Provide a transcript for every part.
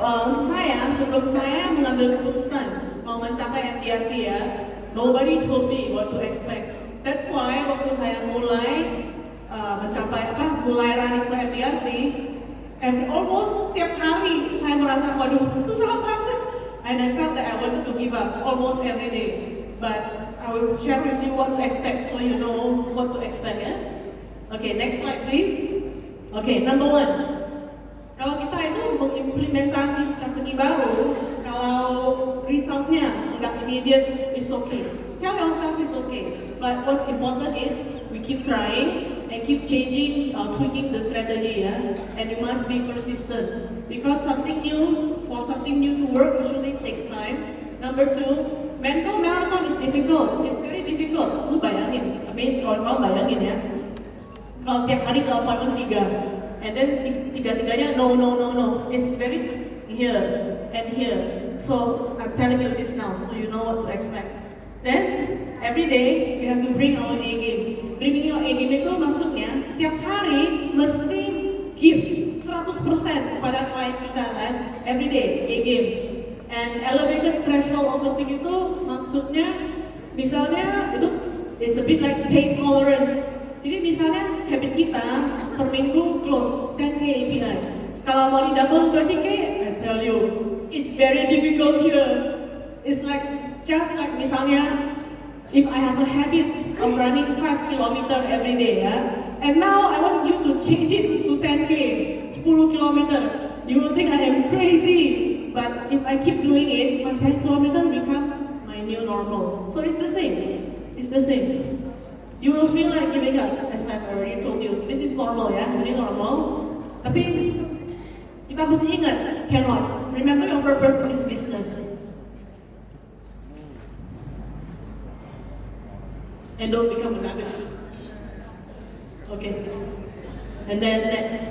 untuk saya, sebelum saya mengambil keputusan mau mencapai MDRT ya, nobody told me what to expect. That's why waktu saya mulai mulai running for MDRT, almost tiap hari saya merasa, waduh, susah banget. And I felt that I wanted to give up almost every day. But I will share with you what to expect so you know what to expect ya. Okay, next slide please. Okay, number one. Kalau kita itu mengimplementasi strategi baru, kalau resultnya nggak immediate, it's okay. Tell yourself it's okay. But what's important is we keep trying and keep changing, tweaking the strategy, yeah. And you must be persistent because for something new to work usually takes time. Number two, mental marathon is difficult. It's very difficult. Lu bayangin, kawan-kawan bayangin ya. Kalau tiap hari ke appointment 3. And then tiga-tiganya no. It's very here and here. So I'm telling you this now, so you know what to expect. Then every day we have to bring our A game. Bringing your A game itu maksudnya tiap hari mesti give 100% kepada klien kita kan. Every day A game. And elevated threshold overthink itu maksudnya misalnya itu is a bit like pain tolerance. Jadi misalnya habit kita per minggu close 10k API. Kalau mau di double 20k, I tell you, it's very difficult here. It's just like misalnya, if I have a habit of running 5 km every day, and now I want you to change it to 10k, 10 km. You will think I am crazy, but if I keep doing it, my 10 km become my new normal. So it's the same. It's the same. You will feel like giving up, as I've already told you. This is normal ya, ini normal. Tapi kita mesti ingat, cannot. Remember your purpose in this business. And don't become a nugget. Okay. And then next.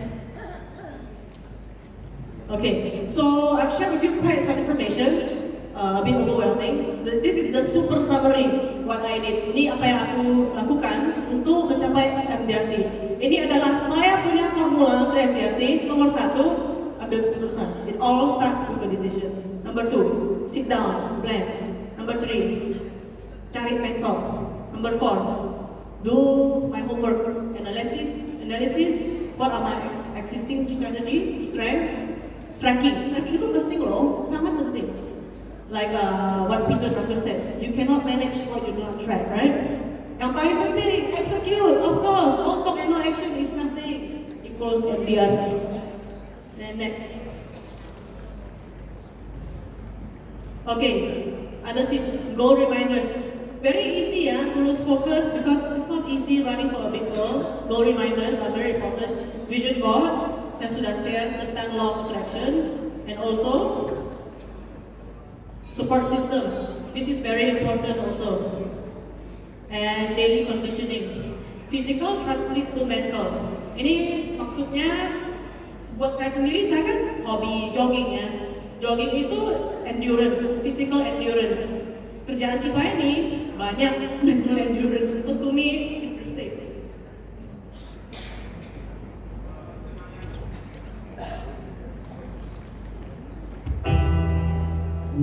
Okay, so I've shared with you quite some information. A bit overwhelming. This is the super summary what I did. Ini apa yang aku lakukan untuk mencapai MDRT. Ini adalah saya punya formula untuk MDRT. Nomor 1, ambil keputusan. It all starts with a decision. Number 2, sit down, plan. Number 3, cari mentor. Number 4, do my homework. Analysis. What are my existing strategy, strength, tracking. Tracking itu penting loh, sangat penting. Like what Peter Drucker said, you cannot manage what you do not track, right? Yang paling penting, execute, of course. All talk and no action is nothing. Equals MDRT. Then next. Okay, other tips, goal reminders. Very easy ya, to lose focus because it's not easy running for a big goal. Goal reminders are very important. Vision board, saya sudah share tentang law of attraction. And also, support system. This is very important also. And daily conditioning. Physical translate to mental. Ini maksudnya buat saya sendiri, saya kan hobi jogging ya. Jogging itu endurance, physical endurance. Kerjaan kita ini banyak mental endurance. So to me, it's the same.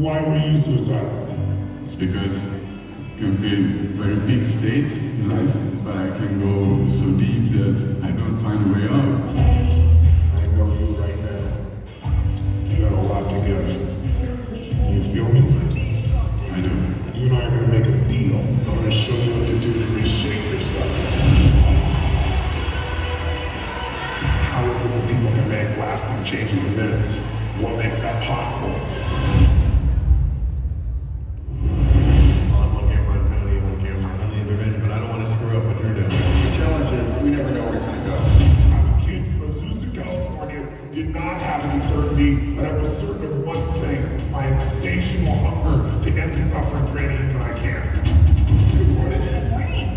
Why were you suicidal? It's because you can feel very big states in life, but I can go so deep that I don't find a way out. I know you right now. You got a lot to give. You feel me? I do. You and I are gonna make a deal. I'm gonna show you what to do to reshape yourself. How is it that people can make lasting changes in minutes? What makes that possible? I'm a kid from Azusa, California, who did not have an uncertainty, but I was certain of one thing, my insatiable hunger to end suffering for any human I can. Good morning.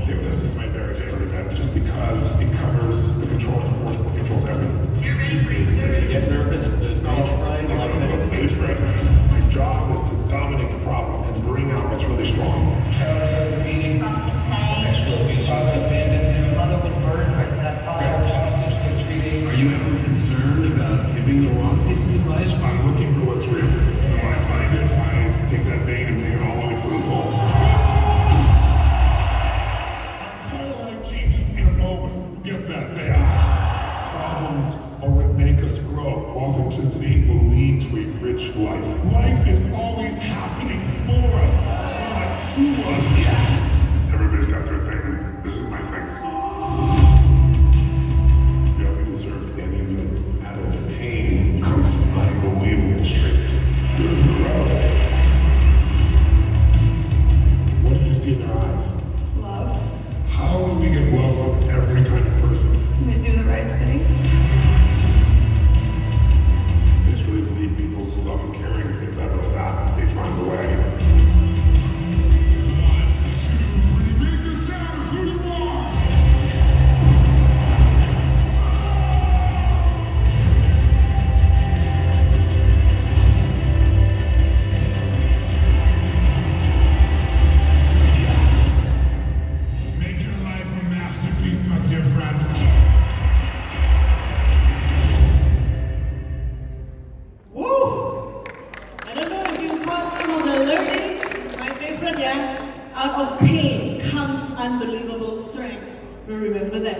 This is my very favorite event, just because it covers the controlling force that controls everything. You're ready for it. You get nervous if there's stage fright, like Stage fright. My job is to dominate the problem and bring out what's really strong. Childhood beatings, Constant pain. sexual abuse, child abandonment, Mother was murdered by stepfather. held hostage for 3 days. Are you ever concerned about giving the wrong piece of advice? I'm looking for need to a rich life. Life is always happening for us, not to us. Everybody's got their thing, and this is my thing. Yeah, we deserved any of it. Out of pain comes unbelievable strength. What did you see in their eyes? Love. How do we get love from every kind of person? We do the right thing. I just really believe people's love and caring, if they led with that, they find a way. 1, 2, 3, make the sound of who you are! Make your life a masterpiece, my dear friends. Woo! I don't know if you caught some of the lyrics. My favorite, yeah. Out of pain comes unbelievable strength. We remember that.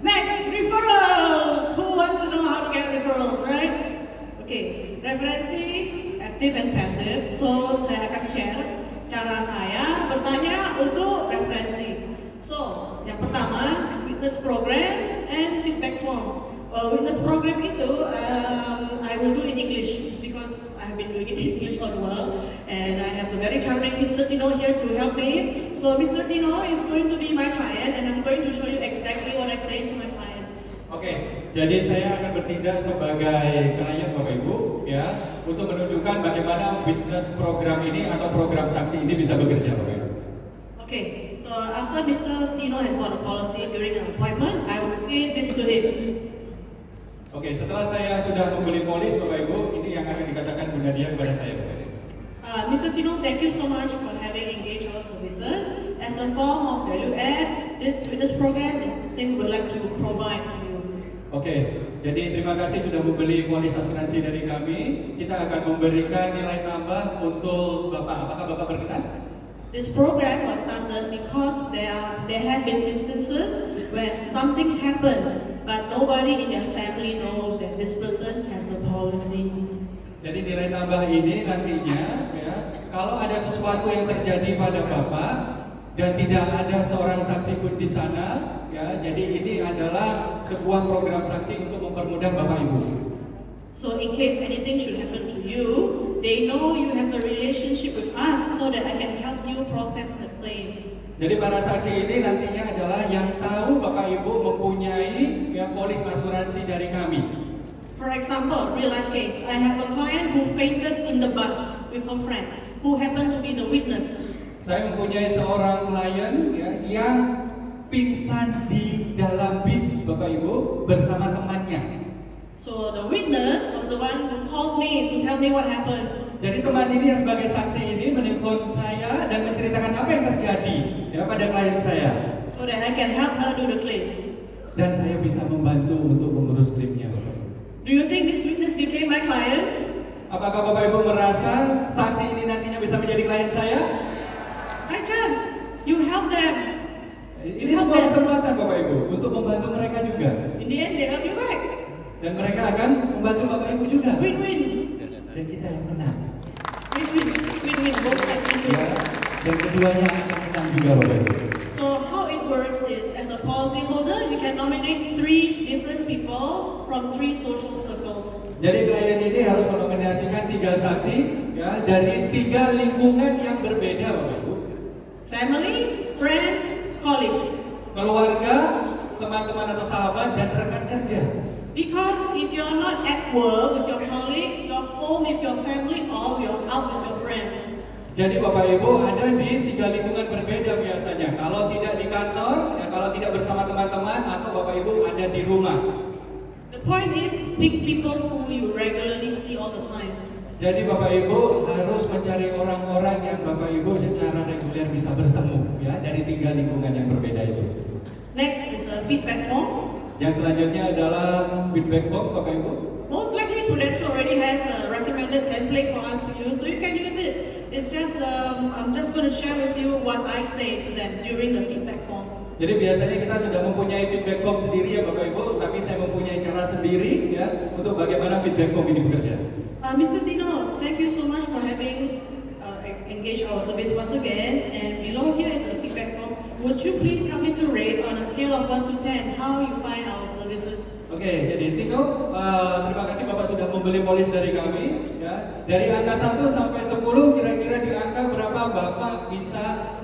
Next, referrals. Who wants to know how to get referrals, right? Okay, referensi active and passive. So saya akan share cara saya bertanya untuk referensi. So yang pertama, witness program and feedback form. Witness program itu I will do in English because I have been doing it in English all the while, and I have the very charming Mr. Tino here to help me. So Mr. Tino is going to be my client, and I'm going to show you exactly what I say to my client. Oke, jadi saya akan bertindak sebagai klien Bapak Ibu ya untuk menunjukkan bagaimana witness program ini atau program saksi ini bisa bekerja Bapak Ibu. Okay, so after Mr. Tino has bought a policy during an appointment, I will say this to him. Oke, setelah saya sudah membeli polis Bapak Ibu, ini yang akan dikatakan Bu Nadia kepada saya Bapak Ibu. Mr. Tino, thank you so much for having engaged our services. As a form of value add, this program is something we would like to provide to you. Oke, jadi terima kasih sudah membeli polis asuransi dari kami. Kita akan memberikan nilai tambah untuk Bapak. Apakah Bapak berkenan? This program was started because there have been instances where something happens, but nobody in their family knows that this person has a policy. Jadi nilai tambah ini nantinya ya, kalau ada sesuatu yang terjadi pada Bapak dan tidak ada seorang saksi pun di sana, ya, jadi ini adalah sebuah program saksi untuk mempermudah Bapak Ibu. So in case anything should happen to you, they know you have a relationship with us so that I can help you process the claim. Jadi para saksi ini nantinya adalah yang tahu Bapak Ibu mempunyai ya, polis asuransi dari kami. For example, real life case, I have a client who fainted in the bus with a friend who happened to be the witness. Saya mempunyai seorang klien ya, yang pingsan di dalam bis Bapak Ibu bersama temannya. So the witness was the one who called me to tell me what happened. Jadi teman ini yang sebagai saksi ini menelpon saya dan menceritakan apa yang terjadi ya pada klien saya. So that I can help her do the claim. Dan saya bisa membantu untuk mengurus klaimnya Bapak Ibu. Do you think this witness became my client? Apakah Bapak Ibu merasa saksi ini nantinya bisa menjadi klien saya? By chance, you help them. Ini sebuah kesempatan Bapak Ibu untuk membantu mereka juga. In the end, they help you back. Dan mereka akan membantu Bapak Ibu juga. Win-win. Dan kita yang menang. Win-win. Win-win. Both sides win-win. Ya, dan keduanya akan menang juga Bapak Ibu. So how it works is, as a policyholder, you can nominate 3 different people from 3 social circles. Jadi klien ini harus menominasikan 3 saksi ya dari 3 lingkungan yang berbeda Bapak Ibu. Family, friends, colleagues. Keluarga, teman-teman atau sahabat dan rekan kerja. Because if you're not at work with your colleague, you're home with your family, or you're out with your friends. Jadi Bapak Ibu ada di 3 lingkungan berbeda biasanya. Kalau tidak di kantor, ya kalau tidak bersama teman-teman atau Bapak Ibu ada di rumah. The point is, pick people who you regularly see all the time. Jadi Bapak Ibu harus mencari orang-orang yang Bapak Ibu secara reguler bisa bertemu ya dari 3 lingkungan yang berbeda itu. Next is a feedback form. Yang selanjutnya adalah feedback form Bapak Ibu. Most likely Prudential already has a recommended template for us to use, so you can use it. It's just, I'm just going to share with you what I say to them during the feedback form. Jadi biasanya kita sudah mempunyai feedback form sendiri ya Bapak Ibu, tapi saya mempunyai cara sendiri ya untuk bagaimana feedback form ini bekerja. Mr. Tino, thank you so much for having engaged our service once again. And below here is a feedback form. Would you please help me to rate on a scale of 1 to 10 how you find our services? Oke, jadi Tino, terima kasih Bapak sudah membeli polis dari kami. Ya, dari angka 1 sampai 10, kira-kira di angka berapa Bapak bisa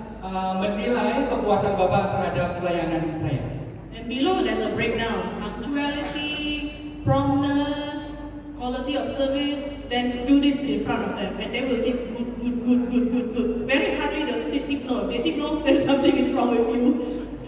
menilai kepuasan Bapak terhadap pelayanan saya? And below there's a breakdown: punctuality, promptness, quality of service. Then do this in front of them, and they will take good. Very hardly they take no. They take no that something is wrong with you.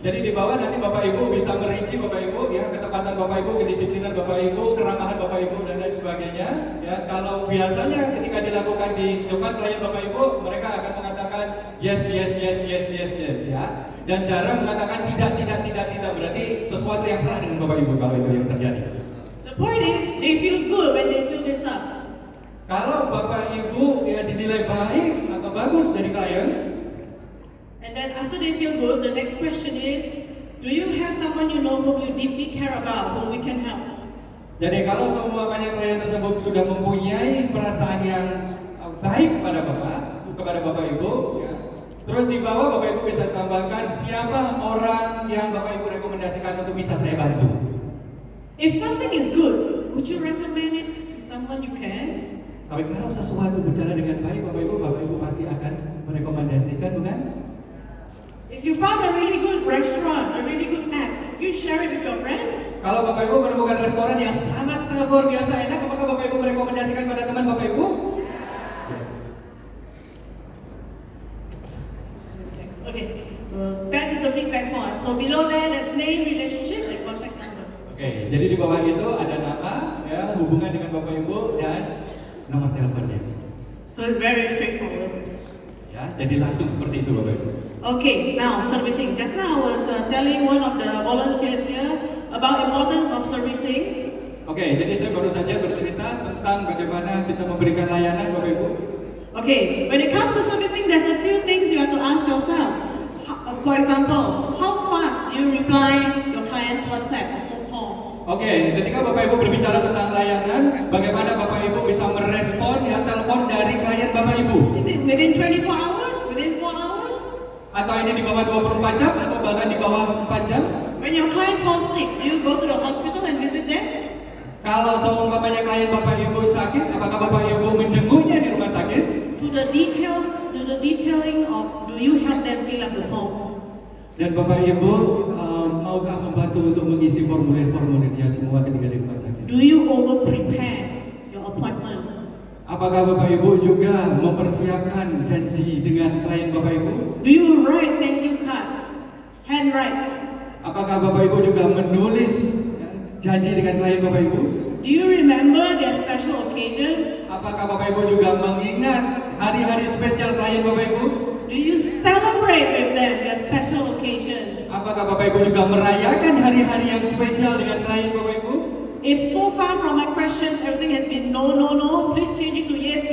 Jadi di bawah nanti Bapak Ibu bisa merinci Bapak Ibu ya, ketepatan Bapak Ibu, kedisiplinan Bapak Ibu, keramahan Bapak Ibu dan lain sebagainya. Ya, kalau biasanya ketika dilakukan di depan klien Bapak Ibu, mereka akan mengatakan yes ya. Dan jarang mengatakan tidak, berarti sesuatu yang salah dengan Bapak Ibu kalau itu yang terjadi. The point is they feel good when they fill this up. Kalau Bapak Ibu ya dinilai baik atau bagus dari klien, and then after they feel good, the next question is, do you have someone you know whom you deeply care about, whom we can help? jadi kalau semuanya klien tersebut sudah mempunyai perasaan yang baik kepada Bapak Ibu, ya, terus di bawah Bapak Ibu bisa tambahkan siapa orang yang Bapak Ibu rekomendasikan untuk bisa saya bantu. If something is good, would you recommend it to someone you can? Tapi kalau sesuatu berjalan dengan baik, Bapak Ibu pasti akan merekomendasikan, bukan? If you found a really good restaurant, a really good app, you share it with your friends? Kalau Bapak Ibu menemukan restoran yang sangat luar biasa enak, apakah Bapak Ibu merekomendasikan pada teman Bapak Ibu? Okay, so that is the feedback form. So below there's name, relationship, and contact number. Oke, jadi di bawah itu ada nama, ya, hubungan dengan Bapak Ibu dan nomor teleponnya. So it's very straightforward. Ya, jadi langsung seperti itu Bapak Ibu. Okay, now servicing. Just now I was telling one of the volunteers here about importance of servicing. Oke, jadi saya baru saja bercerita tentang bagaimana kita memberikan layanan Bapak Ibu. Okay, when it comes to servicing, there's a few things you have to ask yourself. For example, how fast do you reply your client's WhatsApp or phone call? Oke, ketika Bapak Ibu berbicara tentang layanan, bagaimana Bapak Ibu bisa merespon ya telepon dari klien Bapak Ibu? Is it within 24 hours? Within 4 hours? Atau ini di bawah 24 jam atau bahkan di bawah 4 jam? When your client falls sick, do you go to the hospital and visit them? Kalau seumpamanya klien Bapak Ibu sakit, apakah Bapak Ibu menjenguknya di rumah sakit? To the detailing of, do you help them fill up the form? Dan Bapak Ibu maukah membantu untuk mengisi formulir-formulirnya semua ketika di rumah sakit? Do you over prepare your appointment? Apakah Bapak Ibu juga mempersiapkan janji dengan klien Bapak Ibu? Do you write thank you cards? Handwrite? Apakah Bapak Ibu juga menulis ya, janji dengan klien Bapak Ibu? Do you remember their special occasion? Apakah Bapak Ibu juga mengingat hari-hari spesial klien Bapak Ibu? Do you celebrate with them their special occasion? Apakah Bapak Ibu juga merayakan hari-hari yang spesial dengan klien Bapak Ibu? If so far from my questions everything has been no, please change it to yes.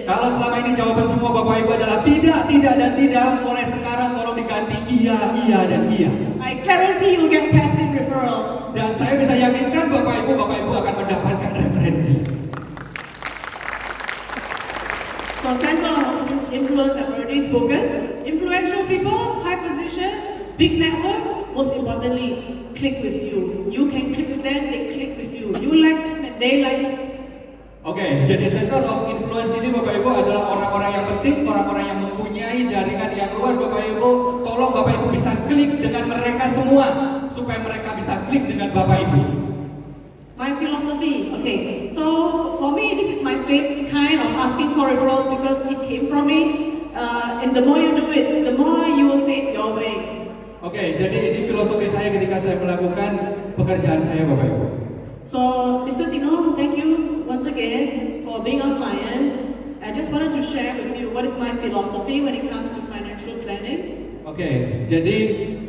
Kalau selama ini jawaban semua Bapak Ibu adalah tidak, dan tidak, mulai sekarang tolong diganti iya, dan iya. I guarantee you'll get passive referrals. Dan saya bisa yakinkan Bapak Ibu akan mendapatkan referensi. So circle of influence I've already spoken. Influential people, high position, big network, most importantly, click with you. You can click with them, they click with you. You like them and they like you. Oke, jadi center of influence ini Bapak Ibu adalah orang-orang yang penting, orang-orang yang mempunyai jaringan yang luas Bapak Ibu. Tolong Bapak Ibu bisa klik dengan mereka semua supaya mereka bisa klik dengan Bapak Ibu. My philosophy, okay. So for me, this is my favorite kind of asking for referrals because it came from me. And the more you do it, the more you will say it your way. Oke, jadi ini filosofi saya ketika saya melakukan pekerjaan saya Bapak Ibu. So, Mr. Tino, thank you once again for being our client. I just wanted to share with you what is my philosophy when it comes to financial planning. Oke, jadi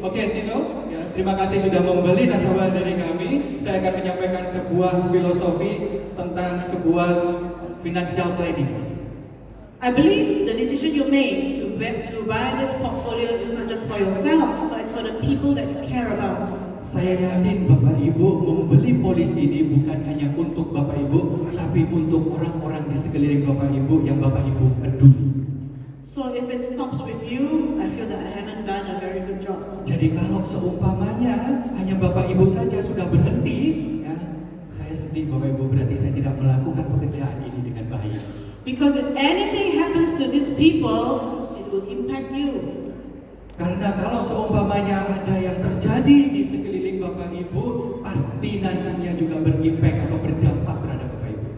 Tino, ya, terima kasih sudah membeli nasabah dari kami. Saya akan menyampaikan sebuah filosofi tentang sebuah financial planning. I believe the decision you made to buy this portfolio is not just for yourself, but it's for the people that you care about. Saya yakin Bapak Ibu membeli polis ini bukan hanya untuk Bapak Ibu, tapi tetapi untuk orang-orang di sekeliling Bapak Ibu yang Bapak Ibu peduli. So if it stops with you, I feel that I haven't done a very good job. Jadi kalau seumpamanya hanya Bapak Ibu saja sudah berhenti, ya, saya sedih Bapak Ibu, berarti saya tidak melakukan pekerjaan ini dengan baik. Because if anything happens to these people, it will impact you. Karena kalau seumpamanya ada yang terjadi di sekeliling Bapak Ibu, pasti nantinya juga berimpact atau berdampak terhadap Bapak Ibu.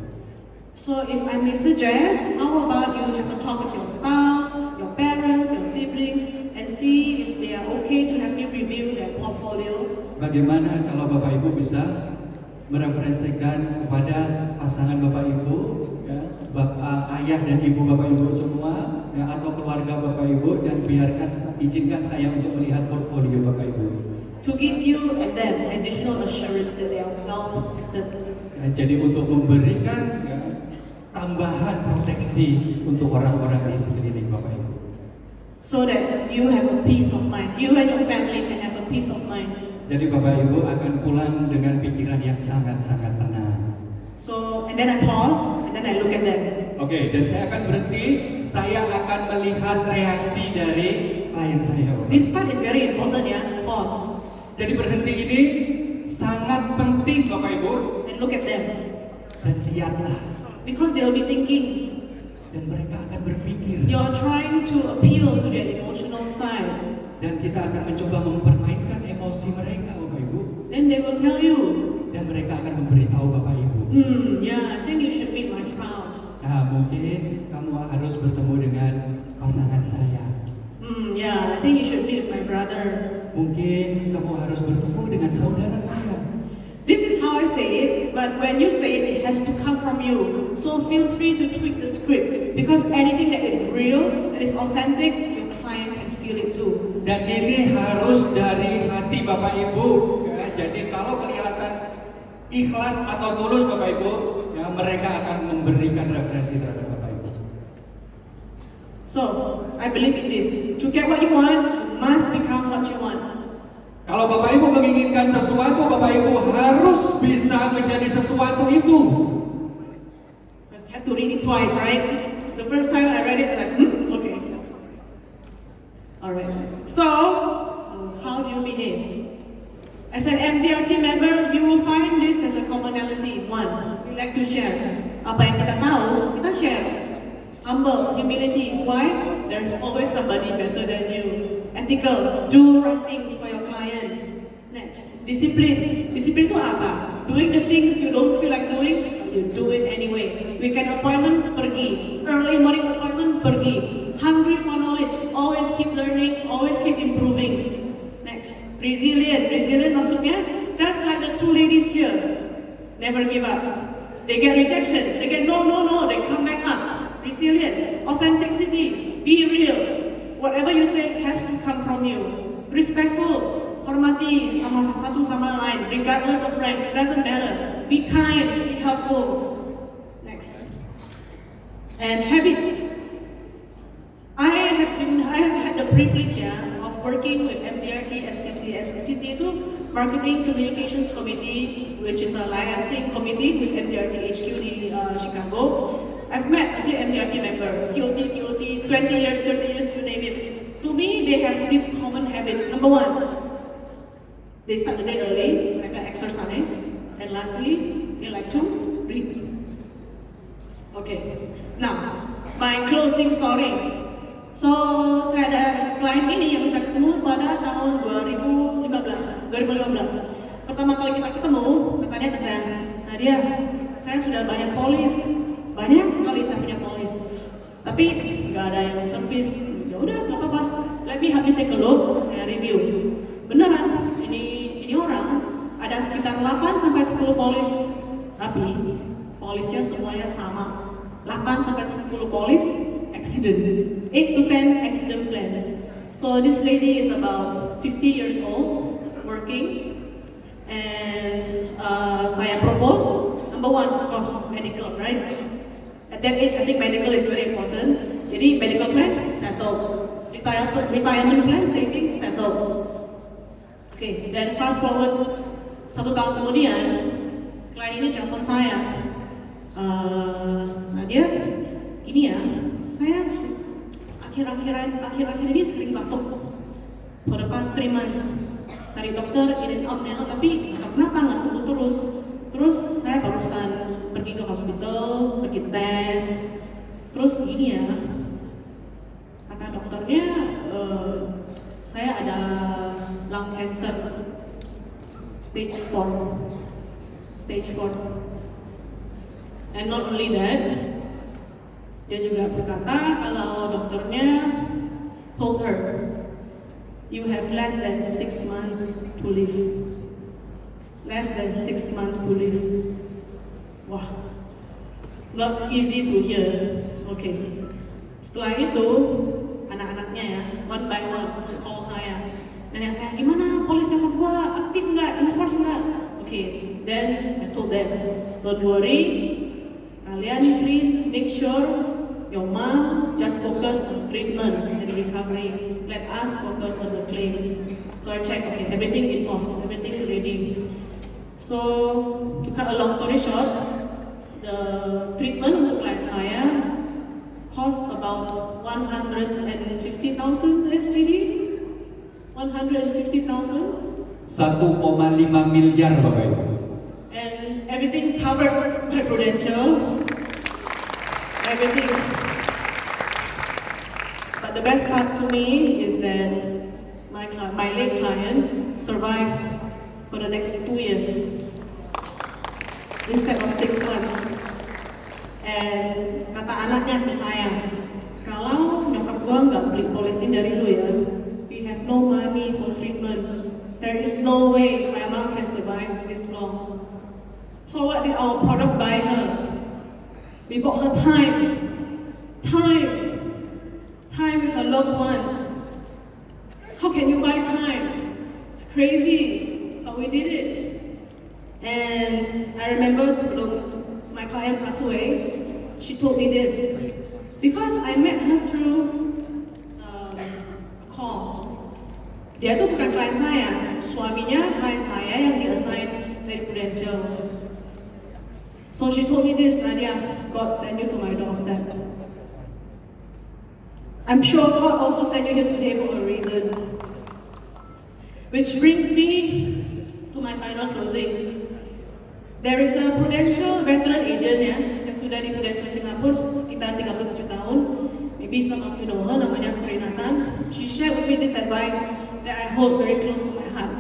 So if I may suggest, how about you have a talk with your spouse, your parents, your siblings, and see if they are okay to help you review their portfolio. Bagaimana kalau Bapak Ibu bisa mereferensikan kepada pasangan Bapak Ibu, ya, ayah dan ibu Bapak Ibu semua, ya, atau keluarga Bapak Ibu, dan izinkan saya untuk melihat portfolio Bapak Ibu. To give you and them additional assurance that they are well protected. Ya, jadi untuk memberikan, ya, tambahan proteksi untuk orang-orang di sekeliling Bapak Ibu. So that you have a peace of mind. You and your family can have a peace of mind. Jadi Bapak Ibu akan pulang dengan pikiran yang sangat-sangat tenang. So, and then I pause, and then I look at them. Oke, dan saya akan berhenti. Saya akan melihat reaksi dari klien saya. Bapak. This part is very important, ya. Pause Jadi berhenti ini sangat penting Bapak Ibu. and look at them. Dan lihatlah, Because they will be thinking, dan mereka akan berpikir. you're trying to appeal to their emotional side. Dan kita akan mencoba mempermainkan emosi mereka Bapak Ibu. Then they will tell you, Dan mereka akan memberitahu Bapak Ibu. yeah, I think you should meet my spouse. Nah, mungkin kamu harus bertemu dengan pasangan saya. Yeah, I think you should meet with my brother. Mungkin kamu harus bertemu dengan saudara saya. This is how I say it, but when you say it, it has to come from you. So feel free to tweak the script, because anything that is real, that is authentic, your client can feel it too. Dan ini harus dari hati Bapak Ibu. Ya, jadi kalau kelihatan ikhlas atau tulus Bapak Ibu, ya, mereka akan memberikan referensi terhadap Bapak Ibu. So, I believe in this. To get what you want, you must become what you want. Kalau Bapak Ibu menginginkan sesuatu, Bapak Ibu harus bisa menjadi sesuatu itu. I have to read it twice, right? The first time I read it, I'm like, okay. Alright. So how do you behave? As an MDRT member, you will find this as a commonality. One, we like to share. Apa yang kita tahu, kita share. Humble, humility. Why? There's always somebody better than you. Ethical, do right things for your client. Next, discipline. Discipline itu apa? Doing the things you don't feel like doing, you do it anyway. Weekend appointment, pergi. Early morning appointment, pergi. Hungry for knowledge, always keep learning, always keep improving. Next, resilient. Resilient maksudnya, just like the two ladies here, never give up. They get rejection, they get no, they come back up. Resilient, authenticity, be real. Whatever you say has to come from you. Respectful, hormati sama satu sama lain, regardless of rank, doesn't matter. Be kind, be helpful. Next, and habits. I have had the privilege of working with MDRT MCC. MCC itu Marketing Communications Committee, which is a liaising committee with MDRT HQ di Chicago. I've met a few MDRT members, COT, TOT, 20 years, 30 years, you name it. To me, they have this common habit. Number one, they start the day early, mereka exercise. And lastly, they like to read. Okay, now, my closing story. So, saya ada klien ini yang saya ketemu pada tahun 2015. Pertama kali kita ketemu, katanya ke saya, Nadia, saya sudah banyak polis, banyak sekali saya punya polis, tapi nggak ada yang service. Ya udah, nggak apa-apa. Let me help you take a look. Saya review. Beneran, ini orang ada sekitar 8 sampai 10 polis, tapi polisnya semuanya sama. 8 sampai 10 polis accident, 8 to 10 accident plans. So this lady is about 50 years old, working, and saya propose, number one, of course, medical, right? At that age, I think medical is very important. Jadi medical plan, settled. Retirement plan, saving, settled. Okay, then fast forward 1 tahun kemudian, klien ini telepon saya. Nadia, gini ya, saya akhir-akhir ini sering batuk for the past 3 months. Cari dokter, in and out, tapi nggak tahu kenapa nggak sembuh terus. Terus saya barusan pergi ke hospital, pergi tes. Terus gini ya, kata dokternya saya ada lung cancer stage 4. And not only that, dia juga berkata kalau dokternya told her, you have less than 6 months to live. Less than 6 months to live. Wah, not easy to hear. Okay. Setelah itu, anak-anaknya ya, one by one call saya. Nanya saya, gimana polis nyokap gua aktif nggak, enforce nggak? Okay, then I told them, don't worry, kalian please make sure your mom just focus on treatment and recovery. Let us focus on the claim. So I check, okay, everything enforced, everything ready. So to cut a long story short, the treatment untuk klien saya cost about 150,000 SGD. 150,000. 1,5 miliar Bapak Ibu. And everything covered by Prudential. Everything. But the best part to me is that my late client survived for the next 2 years instead of 6 months. And kata anaknya ke saya, kalau nyokap gua nggak beli polisi dari lu ya, we have no money for treatment. There is no way my mom can survive this long. So what did our product buy her? We bought her time with her loved ones. How can you buy time? It's crazy, but we did it. And I remember sebelum my client passed away, she told me this, because I met her through a call. Dia tuh bukan klien saya, suaminya klien saya yang di-assign dari Prudential. So she told me this, Nadia, God sent you to my doorstep. I'm sure God also sent you here today for a reason. Which brings me to my final closing. There is a Prudential veteran agent ya, yang sudah di Prudential Singapura sekitar 37 tahun. Maybe some of you know her, namanya Korinatan. She shared with me this advice that I hold very close to my heart.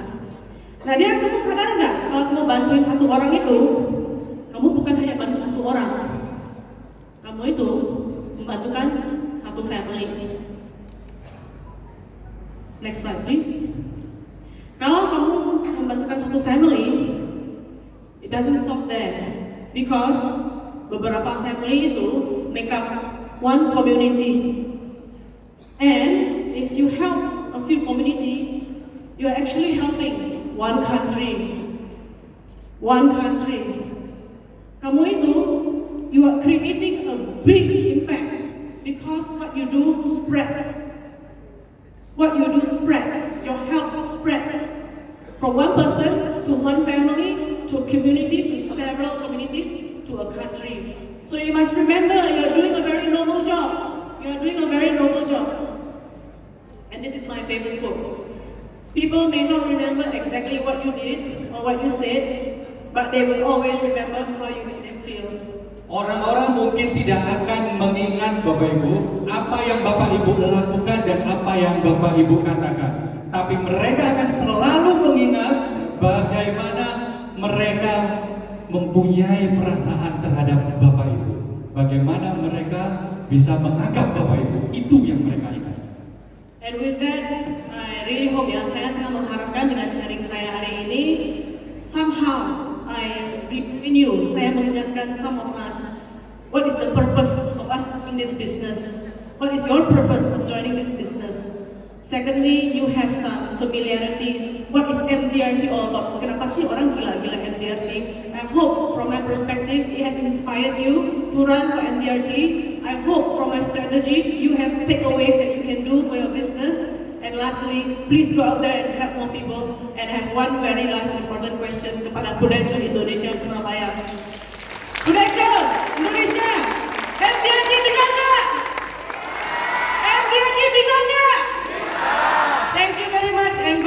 Nah dia, kamu sadar nggak kalau kamu bantuin satu orang itu, kamu bukan hanya bantu satu orang, kamu itu membantukan satu family. Next slide please. Kalau kamu membantukan satu family, it doesn't stop there, because beberapa family itu make up one community. And if you help a few community, you are actually helping one country. One country. Kamu itu, you are creating a big impact, because what you do spreads. What you do spreads. Your help spreads from one person to one family to a community to several communities to a country. So you must remember, you are doing a very noble job. You are doing a very noble job. And this is my favorite quote. People may not remember exactly what you did or what you said, but they will always remember how you made them feel. Orang-orang mungkin tidak akan mengingat Bapak Ibu apa yang Bapak Ibu lakukan dan apa yang Bapak Ibu katakan, tapi mereka akan selalu mengingat bagaimana mereka mempunyai perasaan terhadap Bapak Ibu, bagaimana mereka bisa menganggap Bapak Ibu. Itu yang mereka ingat. And with that, I really hope ya, saya sangat mengharapkan dengan sharing saya hari ini, somehow I renew, saya mengingatkan some of us, what is the purpose of us doing this business? What is your purpose of joining this business? Secondly, you have some familiarity. What is MDRT all about? Kenapa sih orang gila-gila MDRT? I hope from my perspective, it has inspired you to run for MDRT. I hope from my strategy, you have takeaways that you can do for your business. And lastly, please go out there and help more people. And I have one very last important question kepada Prudential Indonesia Surabaya. Prudential!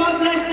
God bless